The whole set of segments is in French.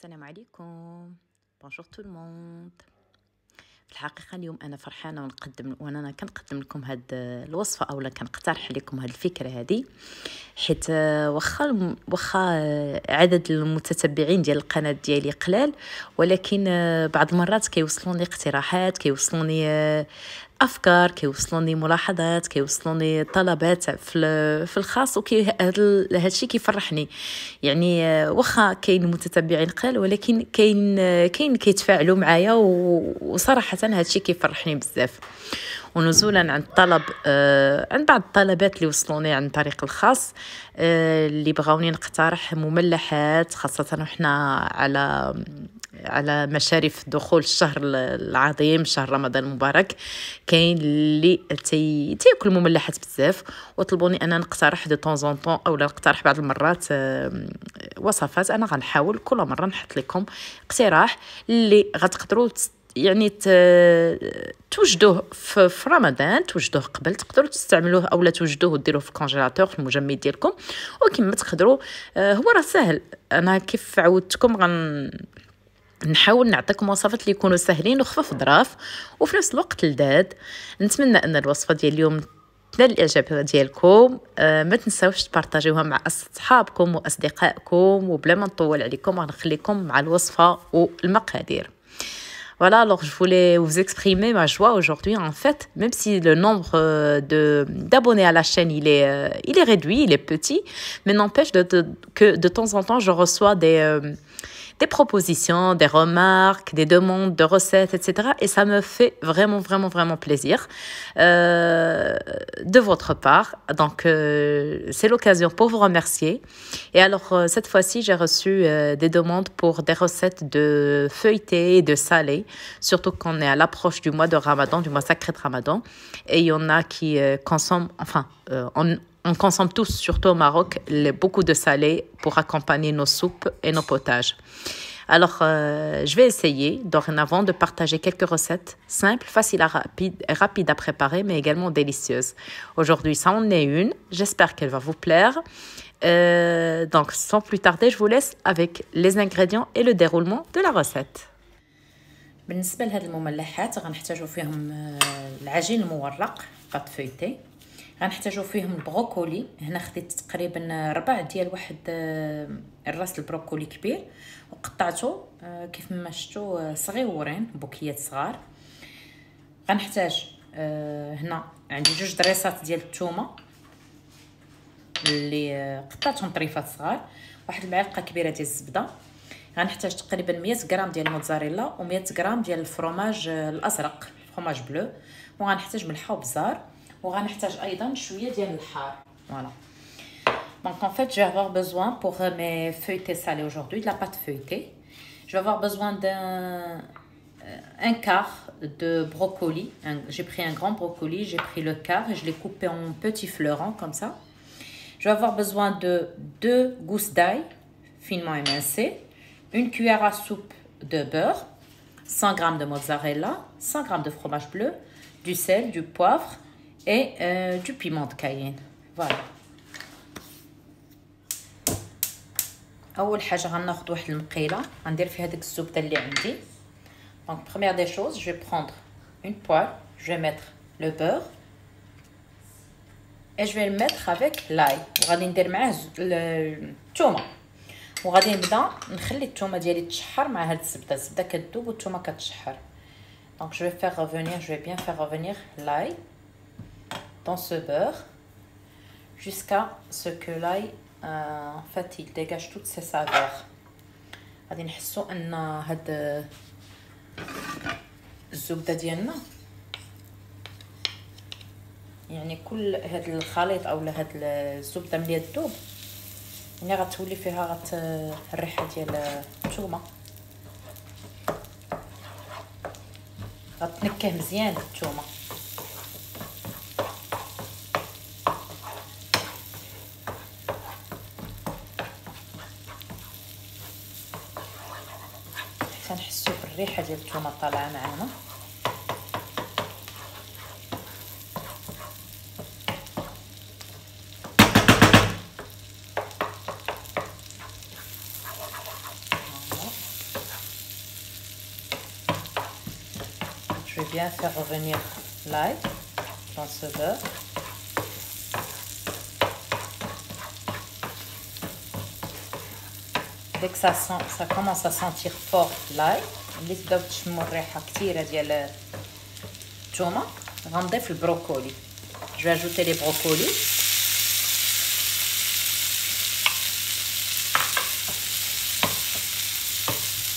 السلام عليكم. بونجور تو الموند. في الحقيقه اليوم انا فرحانه وانا كنقدم لكم هاد الوصفه اولا كنقترح لكم هاد الفكره هذه، حيت واخا عدد المتتبعين ديال القناه ديالي قلال، ولكن بعض المرات كيوصلوني اقتراحات، كيوصلوني افكار، كيوصلوني ملاحظات، كيوصلوني طلبات في الخاص، هادشي كيفرحني. يعني واخا كاين متتبعين قلال، ولكن كاين كيتفاعلوا معايا، وصراحه هادشي كيفرحني بزاف. ونزولا عن طلب عن بعض الطلبات اللي وصلوني عن طريق الخاص، اللي بغاوني نقترح مملحات، خاصه وحنا على مشارف دخول الشهر العظيم، شهر رمضان المبارك. كاين اللي تياكل مملحات بزاف، وطلبوني انا نقترح دو طون طون اولا نقترح بعض المرات وصفات. انا غنحاول كل مره نحط لكم اقتراح اللي غتقدروا يعني توجدوه في رمضان، توجدوه قبل، تقدروا تستعملوه اولا توجدوه وديروه في الكونجيلاتور في المجمد ديالكم، وكما تقدروا. هو راه سهل. انا كيف عودتكم نحاول نعطيكم وصفات اللي يكونوا سهلين وخفاف ظراف وفي نفس الوقت لذاذ. نتمنى ان الوصفه ديال اليوم تنال الاعجاب ديالكم. ما تنساوش تبارطاجيوها مع اصحابكم واصدقائكم، وبلا ما نطول عليكم غنخليكم مع الوصفه والمقادير. Voilà, alors je voulais vous exprimer ma joie aujourd'hui, en fait, même si le nombre d'abonnés à la chaîne il est réduit, il est petit, mais n'empêche que de temps en temps je reçois des propositions, des remarques, des demandes de recettes, etc. Et ça me fait vraiment, vraiment, vraiment plaisir de votre part. Donc, c'est l'occasion pour vous remercier. Et alors, cette fois-ci, j'ai reçu des demandes pour des recettes de feuilleté et de salé, surtout qu'on est à l'approche du mois de Ramadan, du mois sacré de Ramadan. Et il y en a qui consomment, on consomme tous, surtout au Maroc, beaucoup de salé pour accompagner nos soupes et nos potages. Alors, je vais essayer dorénavant de partager quelques recettes simples, faciles et rapides à préparer, mais également délicieuses. Aujourd'hui, ça en est une. J'espère qu'elle va vous plaire. Donc, sans plus tarder, je vous laisse avec les ingrédients et le déroulement de la recette. بالنسبة لهاد المملحات غنحتاجو فيهم العجين المورق بات فويتي، غنحتاجو فيهم البروكولي. هنا خديت تقريبا ربع ديال واحد الراس البروكولي كبير وقطعته كيف ما شفتوا صغيورين، بوكيات صغار. غنحتاج هنا عندي 2 دريسات ديال الثومه اللي قطعتهم طريفات صغار، واحد المعلقه كبيره ديال الزبده. غنحتاج تقريبا 100 غرام ديال الموتزاريلا و100 غرام ديال الفرomage الازرق، فرomage بلو. وغنحتاج ملحه وبزار، وغنحتاج ايضا شويه ديال الحار. Voilà. Donc en fait, je vais avoir besoin pour mes feuilletés salés aujourd'hui de la pâte feuilletée. Je vais avoir besoin d'un quart de brocoli. J'ai pris un grand brocoli, j'ai pris le quart et je l'ai coupé en petits fleurons comme ça. Je vais avoir besoin de 2 gousses d'ail finement émincées, une cuillère à soupe de beurre, 100 g de mozzarella, 100 g de fromage bleu, du sel, du poivre et du piment de Cayenne. Voilà. اول حاجه غناخذ واحد المقيله غندير فيها ديك الزبده اللي عندي. Donc première des choses, je vais prendre une poêle, je vais mettre le beurre et je vais le mettre avec l'ail. وغادي ندير معاه الثومه، وغادي نبدا نخلي الثومه ديالي تشحر مع هاد الزبده كتذوب والثومه كتشحر. Donc je vais bien faire revenir l'ail dans ce beurre jusqu'à ce que l'ail en fait il dégage toutes ses saveurs. غادي نحسوا ان هاد الزبده ديالنا يعني كل هاد الخليط اولا هاد الزبده ملي تذوب يعني غتولي فيها الريحه ديال الثومه، غتنكه مزيان الثومه. كنحسوا بالريحه ديال الثومه طالعه معنا. je vais bien faire revenir l'ail dans ce beurre. Dès que ça commence à sentir fort l'ail, اللي تبداو تشموا الريحه كثيره ديال الثومه، غنضيف البروكولي. Je vais ajouter les brocolis.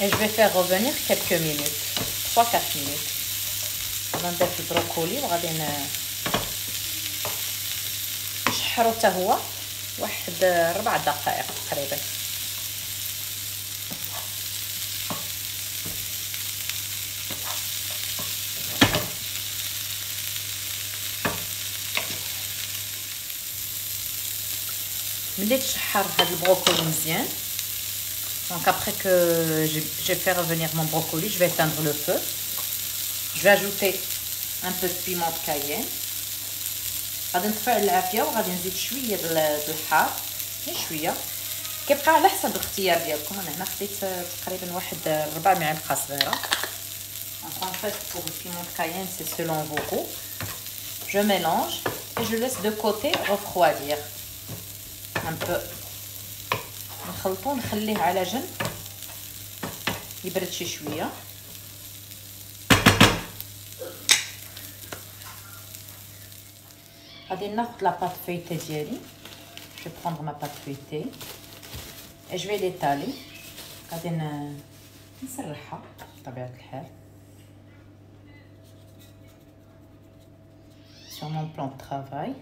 Et je vais faire revenir quelques minutes, 3-4 minutes. غنضيف البروكولي وغادي نشحرو حتى هو واحد 4 دقائق تقريبا. ملي تشحر هاد البروكولي مزيان. Donc après que j'ai fait revenir mon brocoli, je vais éteindre le feu. Je vais ajouter un peu de piment de Cayenne. غادي نطفي العافيه وغادي نزيد شويه الحار، غير شويه، كيبقى على حسب الاختيار ديالكم. انا هنا خديت تقريبا واحد 4 معالق صغيره. En fait pour le piment de Cayenne c'est selon vos goûts. Je mélange et je laisse de côté refroidir un peu. نخلطو نخليه على جنب يبرد شي شويه. غادي ناخذ لا بات فeuilletée ديالي. Je vais prendre ma pâte feuilletée et je vais l'étaler. غادي نسرحها بطبيعه الحال sur mon plan de travail.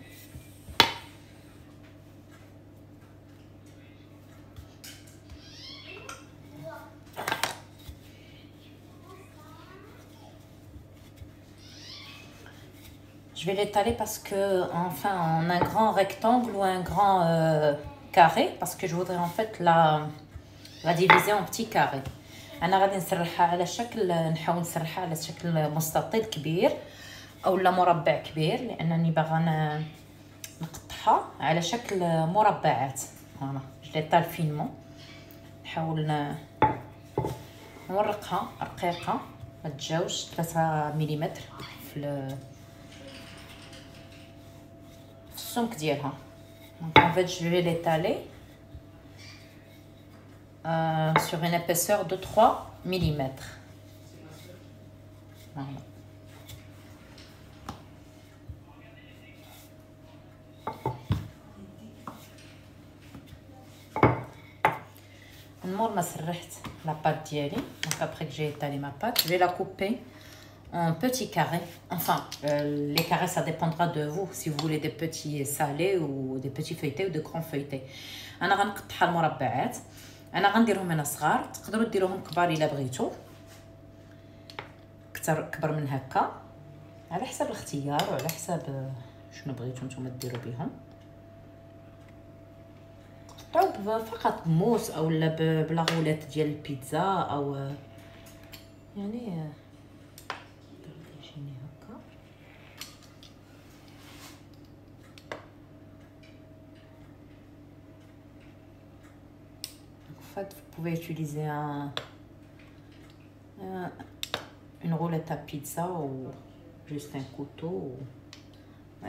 Je vais l'étaler parce que, enfin, en un grand rectangle ou un grand carré, parce que je voudrais en fait la diviser en petits carrés. أنا غادي نسرحها على شكل، نحاول نسرحها على شكل مستطيل كبير أو لا مربع كبير، لأنني باغا نقطعها على شكل مربعات. فوالا جو ليطال فينمون. نحاول نورقها رقيقة، ما تجاوش 3 ملم في السمك ديالها. Donc en fait je vais l'étaler sur une épaisseur de 3 mm. Voilà. نمر ما سرحت la pâte ديالي. Donc après que j'ai étalé ma pâte, je vais la couper en petits carrés. Enfin, les carrés, ça dépendra de vous. Si vous voulez des petits salés ou des petits feuilletés ou de grands feuilletés. أنا غنقطعها المربعات. أنا غنديرهم هنا صغار، تقدروا ديروهم كبار إلا بغيتوا، كبر من هكا، على حسب الاختيار وعلى حسب شنو بغيتوا نتوما ديروا بهم. تقطعوا فقط موس أو بلا غولات ديال البيتزا أو يعني En fait, vous pouvez utiliser une roulette à pizza ou juste un couteau ou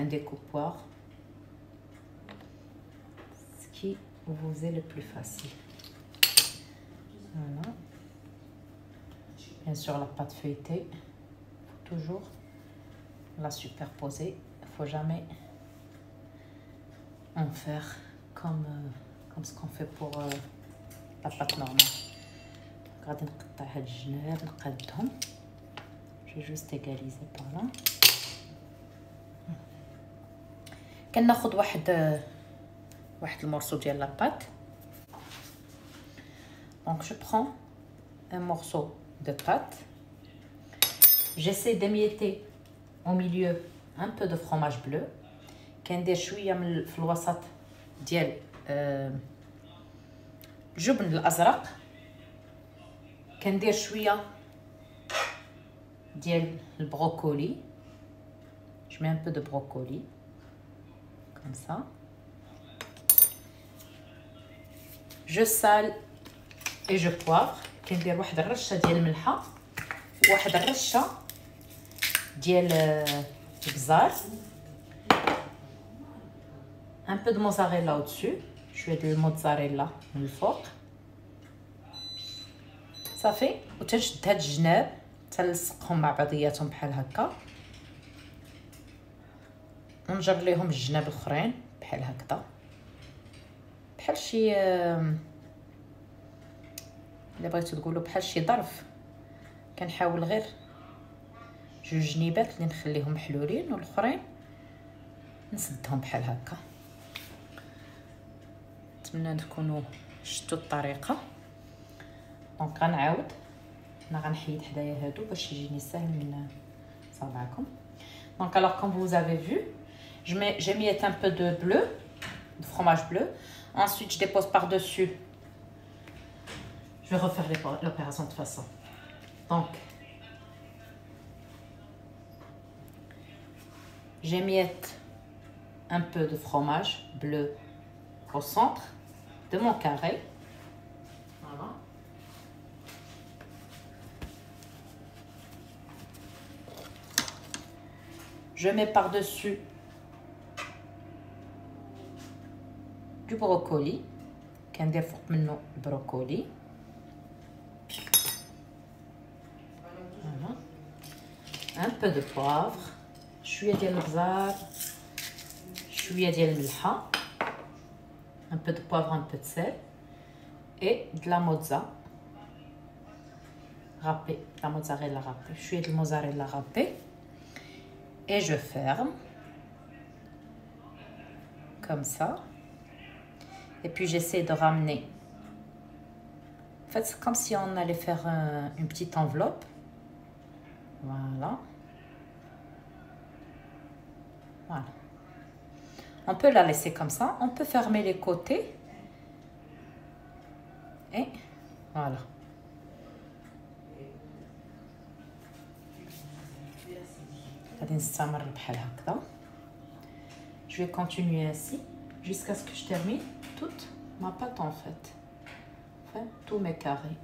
un découpoir, ce qui vous est le plus facile. Voilà. Bien sûr, la pâte feuilletée, il faut toujours la superposer. Il ne faut jamais en faire comme ce qu'on fait pour la pâte normale. غادي نقطع هاد الجناب نقادهم. Je vais juste égaliser par là. كناخذ واحد المورسو ديال لا بات. Donc je prends un morceau de pâte. J'essaie d'émietter au milieu un peu de fromage bleu. كندير شويه من في الوسط ديال الجبن الازرق. كندير شويه ديال البروكولي. Je mets un peu de brocoli comme ça. Je sale et je poivre. كندير واحد الرشه ديال الملحه، واحد الرشه ديال البزار un peu de mozzarella au-dessus شويه ديال الموتزاريلا من الفوق صافي وتنشد هاد الجناب تنلصقهم مع بعضياتهم بحال هكا ونجر ليهم الجناب الاخرين بحال هكذا بحال شي الا بغيتو تقولوا بحال شي ظرف كنحاول غير جوج جنيبات اللي نخليهم محلولين والاخرين نسدهم بحال هكا. نتمنى تكونوا شفتوا الطريقه. دونك غنعاود انا غنحيد حدايا هادو باش يجيني ساهل من صابعكم. دونك alors comme vous avez vu j'ai mis un peu de bleu, de fromage bleu. Ensuite je dépose par dessus. Je vais refaire l'opération de toute façon. Donc j'émiette un peu de fromage bleu au centre de mon carré. Voilà. Je mets par-dessus du brocoli. كندير فوق منه البروكولي. Voilà. Un peu de poivre. شويه ديال البزار. شويه ديال الملحه. Un peu de poivre, un peu de sel. Et de la mozza râpée. La mozzarella râpée. شويه de mozzarella râpée. Et je ferme. Comme ça. Et puis j'essaie de ramener. En fait, c'est comme si on allait faire une petite enveloppe. Voilà. Voilà. On peut la laisser comme ça. On peut fermer les côtés. Et voilà. Je vais continuer ainsi jusqu'à ce que je termine toute ma pâte en fait. Enfin, tous mes carrés.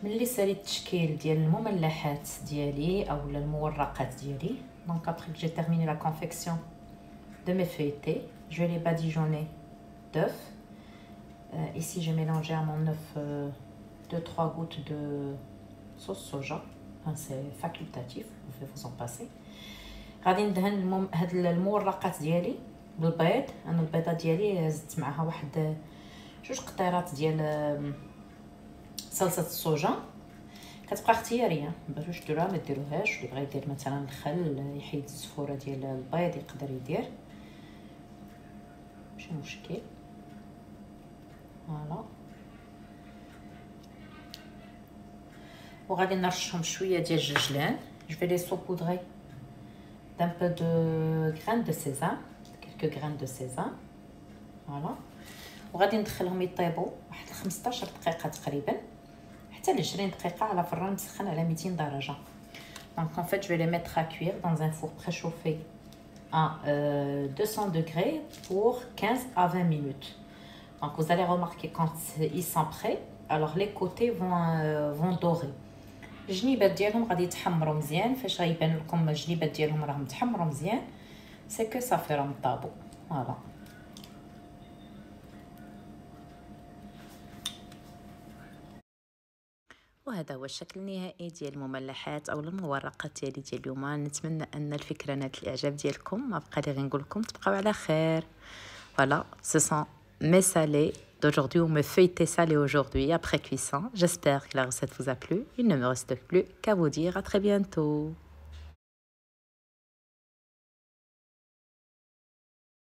ملي ساليت التشكيل ديال المملحات ديالي اولا المورقات ديالي دونك après que j'ai terminé la confection de mes feuilletés je vais les badigeonner d'œuf. Ici j'ai mélangé à mon œuf 2-3 gouttes de sauce soja. Enfin, c'est facultatif, vous pouvez vous en passer. غادي ندهن هاد المورقات ديالي بالبيض. انا البيضه ديالي زدت معها واحد جوج قطيرات ديال صلصه الصوجا. كتبقى اختياريه، بغيتوش ديروها ما ديروهاش. اللي بغى يدير مثلا الخل يحيد الزفوره ديال البيض يقدر يدير، ماشي مشكل. فوالا وغادي نرشهم شويه ديال الجلجلان. جو في لي saupoudrer d'un peu de graines de sésame, quelques graines de sésame. فوالا وغادي ندخلهم يطيبوا واحد 15 دقيقه تقريبا حتى ل 20 دقيقه على فران مسخن على 200 درجه. Donc en fait je vais les mettre à cuire dans un four préchauffé à 200 degrés pour 15 à 20 minutes. Donc vous allez remarquer quand ils sont prêts, alors les côtés vont dorer. الجنيبات ديالهم غادي يتحمروا مزيان. فاش غيبان لكم الجنيبات ديالهم راهم تحمروا مزيان سي كو صافي راهم طابوا. فوالا وهذا هو الشكل النهائي ديال المملحات او المورقات ديالي ديال اليوم. نتمنى ان الفكره نالت الاعجاب ديالكم. ما بقى لي غير نقول لكم تبقاو على خير. Voilà, ce sont mes salés d'aujourd'hui ou mes feuilletés salés aujourd'hui après cuisson. J'espère que la recette vous a plu. Il ne me reste plus qu'à vous dire à très bientôt.